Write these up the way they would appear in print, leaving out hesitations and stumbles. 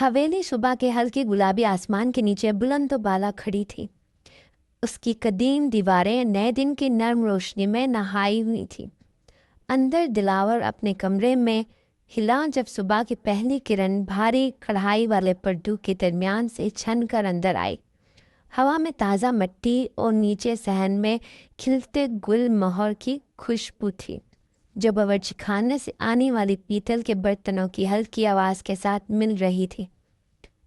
हवेली सुबह के हल्के गुलाबी आसमान के नीचे बुलंद तो बाला खड़ी थी। उसकी कदीम दीवारें नए दिन की नर्म रोशनी में नहाई हुई थी। अंदर दिलावर अपने कमरे में हिला जब सुबह की पहली किरण भारी कढ़ाई वाले पर्दों के दरमियान से छन कर अंदर आई। हवा में ताज़ा मिट्टी और नीचे सहन में खिलते गुल मोहर की खुशबू थी, जो बावर्ची खाने से आने वाली पीतल के बर्तनों की हल्की आवाज़ के साथ मिल रही थी।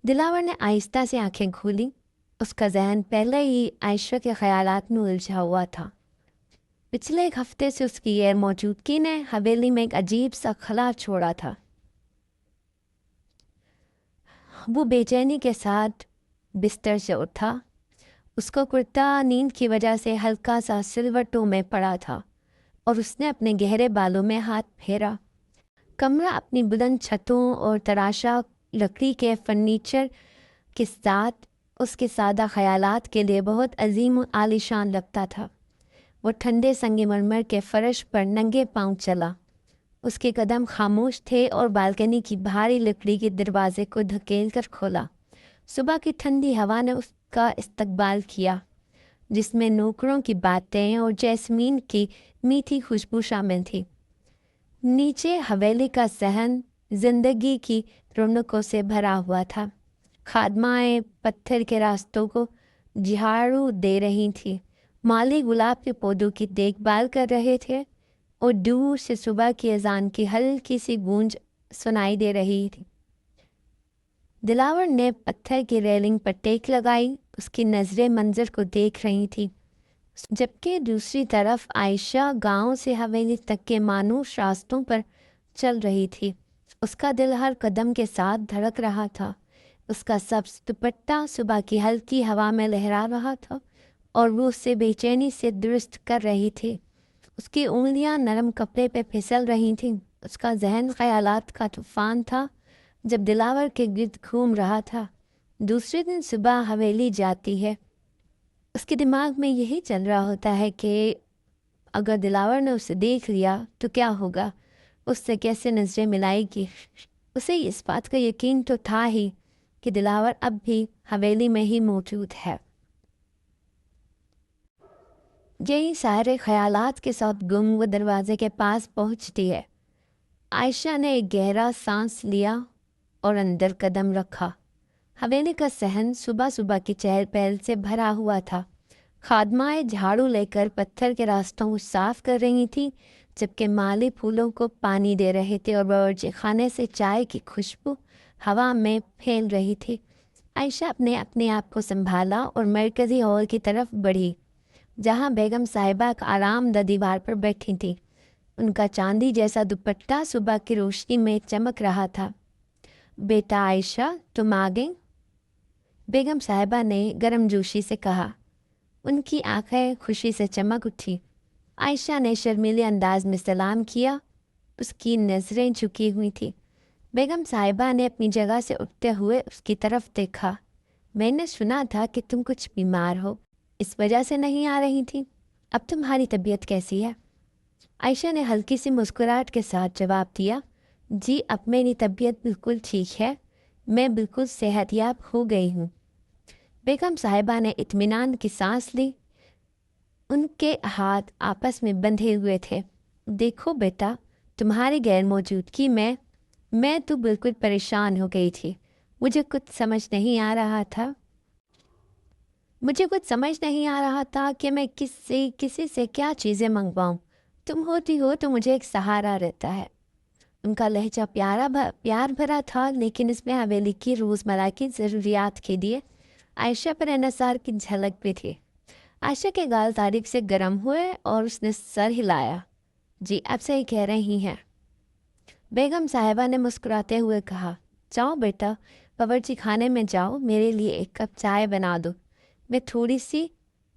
दिलावर ने आहिस्ता से आंखें खोली। उसका जहन पहले ही आयशा के ख्यालात में उलझा हुआ था। पिछले एक हफ्ते से उसकी गैर मौजूदगी ने हवेली में एक अजीब सा खला छोड़ा था। वो बेचैनी के साथ बिस्तर से उठा। उसको कुर्ता नींद की वजह से हल्का सा सिलवटों में पड़ा था और उसने अपने गहरे बालों में हाथ फेरा। कमरा अपनी बुलंद छतों और तराशा लकड़ी के फर्नीचर के साथ उसके सादा ख्यालात के लिए बहुत अजीम और आलीशान लगता था। वो ठंडे संगमरमर के फर्श पर नंगे पांव चला। उसके कदम खामोश थे और बालकनी की भारी लकड़ी के दरवाजे को धकेल कर खोला। सुबह की ठंडी हवा ने उसका इस्तकबाल किया, जिसमें नौकरों की बातें और जैस्मीन की मीठी खुशबू शामिल थी। नीचे हवेली का सहन जिंदगी की रौनकों से भरा हुआ था। खादमाएँ पत्थर के रास्तों को झाड़ू दे रही थी, माली गुलाब के पौधों की देखभाल कर रहे थे और दूर से सुबह की अजान की हल्की सी गूंज सुनाई दे रही थी। दिलावर ने पत्थर की रेलिंग पर टेक लगाई। उसकी नज़रें मंजर को देख रही थी, जबकि दूसरी तरफ आयशा गांव से हवेली तक के मानूस रास्तों पर चल रही थी। उसका दिल हर कदम के साथ धड़क रहा था। उसका सब्ज दुपट्टा सुबह की हल्की हवा में लहरा रहा था और वो उसे बेचैनी से दुरुस्त कर रही थी। उसकी उंगलियां नरम कपड़े पे फिसल रही थीं। उसका जहन ख्यालात का तूफान था जब दिलावर के गिर्द घूम रहा था। दूसरे दिन सुबह हवेली जाती है। उसके दिमाग में यही चल रहा होता है कि अगर दिलावर ने उसे देख लिया तो क्या होगा, उससे कैसे नजरें मिलाएगी। उसे इस बात का यकीन तो था ही कि दिलावर अब भी हवेली में ही मौजूद है। यही सारे ख्यालात के साथ गुम वो दरवाजे के पास पहुंचती है। आयशा ने एक गहरा सांस लिया और अंदर कदम रखा। हवेली का सहन सुबह सुबह की चहल पहल से भरा हुआ था। खादमाएँ झाड़ू लेकर पत्थर के रास्तों को साफ कर रही थी, जबकि माली फूलों को पानी दे रहे थे और बावर्ची खाने से चाय की खुशबू हवा में फैल रही थी। आयशा अपने अपने आप को संभाला और मरकजी हॉल की तरफ बढ़ी, जहाँ बेगम साहिबा आरामदा दीवार पर बैठी थी। उनका चांदी जैसा दुपट्टा सुबह की रोशनी में चमक रहा था। बेटा आयशा, तुम आ गई? बेगम साहिबा ने गर्मजोशी से कहा। उनकी आंखें खुशी से चमक उठी। आयशा ने शर्मीले अंदाज में सलाम किया। उसकी नज़रें झुकी हुई थी। बेगम साहिबा ने अपनी जगह से उठते हुए उसकी तरफ देखा। मैंने सुना था कि तुम कुछ बीमार हो, इस वजह से नहीं आ रही थी। अब तुम्हारी तबीयत कैसी है? आयशा ने हल्की सी मुस्कुराहट के साथ जवाब दिया, जी अब मेरी तबीयत बिल्कुल ठीक है, मैं बिल्कुल सेहतयाब हो गई हूँ। बेगम साहिबा ने इत्मीनान की सांस ली। उनके हाथ आपस में बंधे हुए थे। देखो बेटा, तुम्हारी गैर मौजूदगी में मैं तो बिल्कुल परेशान हो गई थी। मुझे कुछ समझ नहीं आ रहा था कि मैं किसी से क्या चीज़ें मंगवाऊं। तुम होती हो तो मुझे एक सहारा रहता है। उनका लहजा प्यार भरा था, लेकिन इसमें हवेली की रोज़मर्रा की ज़रूरियात के लिए आयशा पर इन्हिसार की झलक भी थी। आयशा के गाल तारीफ से गर्म हुए और उसने सर हिलाया। जी आप सही कह रही हैं। बेगम साहिबा ने मुस्कुराते हुए कहा, जाओ बेटा, बावर्ची खाने में जाओ, मेरे लिए एक कप चाय बना दो, मैं थोड़ी सी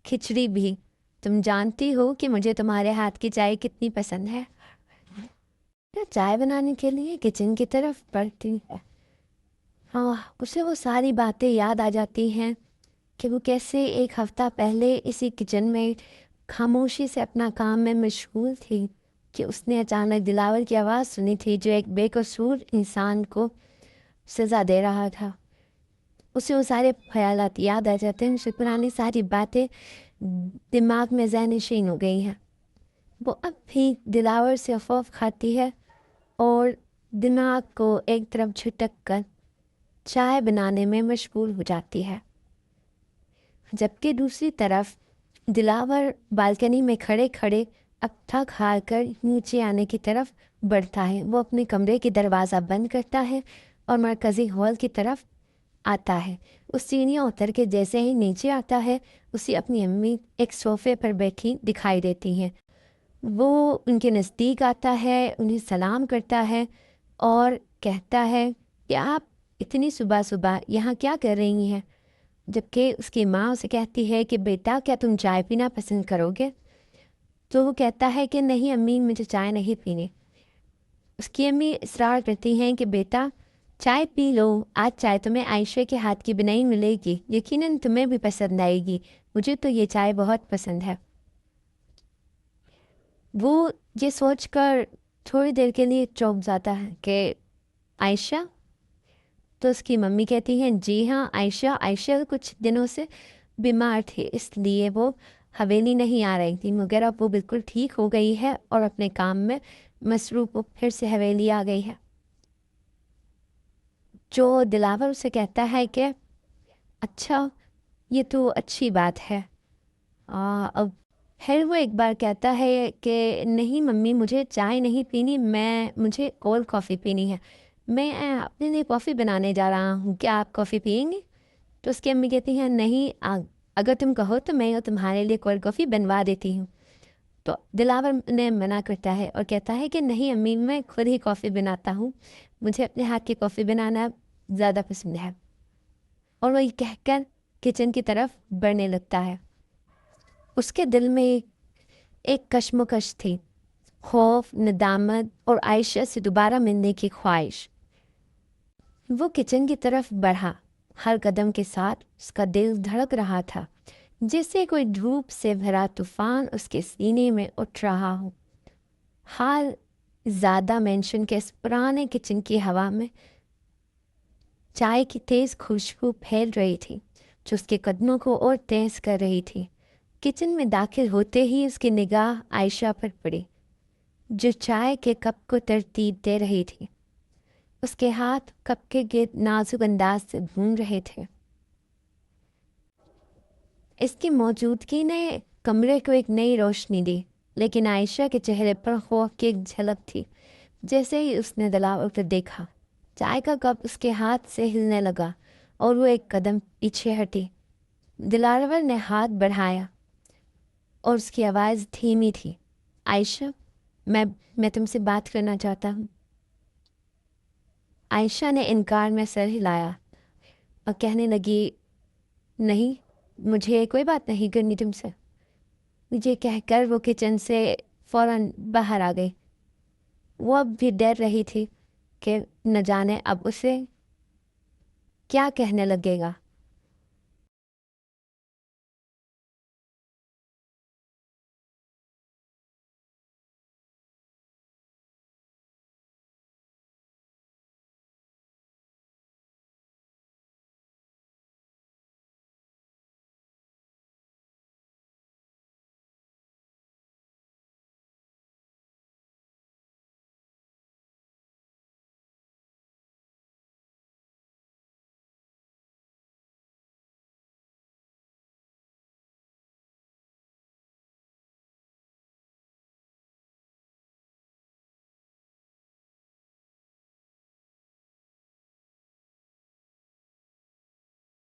खिचड़ी भी। तुम जानती हो कि मुझे तुम्हारे हाथ की चाय कितनी पसंद है। चाय बनाने के लिए किचन की तरफ बढ़ती है। हाँ, उसे वो सारी बातें याद आ जाती हैं कि वो कैसे एक हफ्ता पहले इसी किचन में खामोशी से अपना काम में मशगूल थी कि उसने अचानक दिलावर की आवाज़ सुनी थी, जो एक बेकसूर इंसान को سزا دے رہا تھا. اسے وہ سارے خیالات یاد آ جاتے ہیں، اسے پرانی ساری باتیں دماغ میں ذہن نشین ہو گئی ہیں. وہ اب بھی دلاور سے خوف کھاتی ہے اور دماغ کو ایک طرف جھٹک کر چائے بنانے میں مشغول ہو جاتی ہے. جبکہ دوسری طرف دلاور بالکنی میں کھڑے کھڑے اب تھک ہار کر نیچے آنے کی طرف بڑھتا ہے. وہ اپنے کمرے کی دروازہ بند کرتا ہے اور مرکزی ہال کی طرف آتا ہے. اس سیڑھیاں اتر کے جیسے ہی نیچے آتا ہے اسے اپنی امی ایک صوفے پر بیٹھی دکھائی دیتی ہیں. وہ ان کے نزدیک آتا ہے، انہیں سلام کرتا ہے اور کہتا ہے کہ آپ اتنی صبح صبح یہاں کیا کر رہی ہیں؟ جبکہ اس کی ماں اسے کہتی ہے کہ بیٹا کیا تم چائے پینا پسند کرو گے؟ تو وہ کہتا ہے کہ نہیں امی، مجھے چائے نہیں پینی. اس کی امی اصرار کرتی ہیں کہ بیٹا چائے پی لو، آج چائے تمہیں عائشہ کے ہاتھ کی بنائی ملے گی، یقیناً تمہیں بھی پسند آئے گی، مجھے تو یہ چائے بہت پسند ہے. وہ یہ سوچ کر تھوڑی دیر کے لیے چونک جاتا ہے کہ عائشہ. تو اس کی ممی کہتی ہیں جی ہاں عائشہ کچھ دنوں سے بیمار تھی، اس لیے وہ حویلی نہیں آ رہی تھی، مگر اب وہ بالکل ٹھیک ہو گئی ہے اور اپنے کام میں مصروف وہ پھر سے حویلی آ گئی ہے. جو دلاور اسے کہتا ہے کہ اچھا یہ تو اچھی بات ہے. اب پھر وہ ایک بار کہتا ہے کہ نہیں ممی، مجھے چائے نہیں پینی، مجھے کولڈ کافی پینی ہے، میں اپنے لیے کافی بنانے جا رہا ہوں، کیا آپ کافی پئیں گے؟ تو اس کی امی کہتی ہیں نہیں، اگر تم کہو تو میں تمہارے لیے کولڈ کافی بنوا دیتی ہوں. تو دلاور نے منع کرتا ہے اور کہتا ہے کہ نہیں امی، میں خود ہی کافی بناتا ہوں، مجھے اپنے ہاتھ کی کافی بنانا زیادہ پسند ہے. اور وہ یہ کہہ کر کچن کی طرف بڑھنے لگتا ہے. اس کے دل میں ایک کشمکش تھی، خوف، ندامت اور عائشہ سے دوبارہ ملنے کی خواہش. وہ کچن کی طرف بڑھا، ہر قدم کے ساتھ اس کا دل دھڑک رہا تھا جیسے کوئی دھوپ سے بھرا طوفان اس کے سینے میں اٹھ رہا ہو. حال زیادہ مینشن کے اس پرانے کچن کی ہوا میں چائے کی تیز خوشبو پھیل رہی تھی جو اس کے قدموں کو اور تیز کر رہی تھی. کچن میں داخل ہوتے ہی اس کی نگاہ عائشہ پر پڑی جو چائے کے کپ کو ترتیب دے رہی تھی. اس کے ہاتھ کپ کے گرد نازک انداز سے گھوم رہے تھے. اس کی موجودگی نے کمرے کو ایک نئی روشنی دی، لیکن عائشہ کے چہرے پر خوف کی ایک جھلک تھی. جیسے ہی اس نے دلاور کو دیکھا، چائے کا کپ اس کے ہاتھ سے ہلنے لگا اور وہ ایک قدم پیچھے ہٹی. دلاور نے ہاتھ بڑھایا اور اس کی آواز دھیمی تھی. عائشہ، میں تم سے بات کرنا چاہتا ہوں. عائشہ نے انکار میں سر ہلایا اور کہنے لگی نہیں، مجھے کوئی بات نہیں کرنی تم سے. مجھے کہہ کر وہ کچن سے فوراً باہر آ گئی. وہ اب بھی ڈر رہی تھی کہ نہ جانے اب اسے کیا کہنے لگے گا.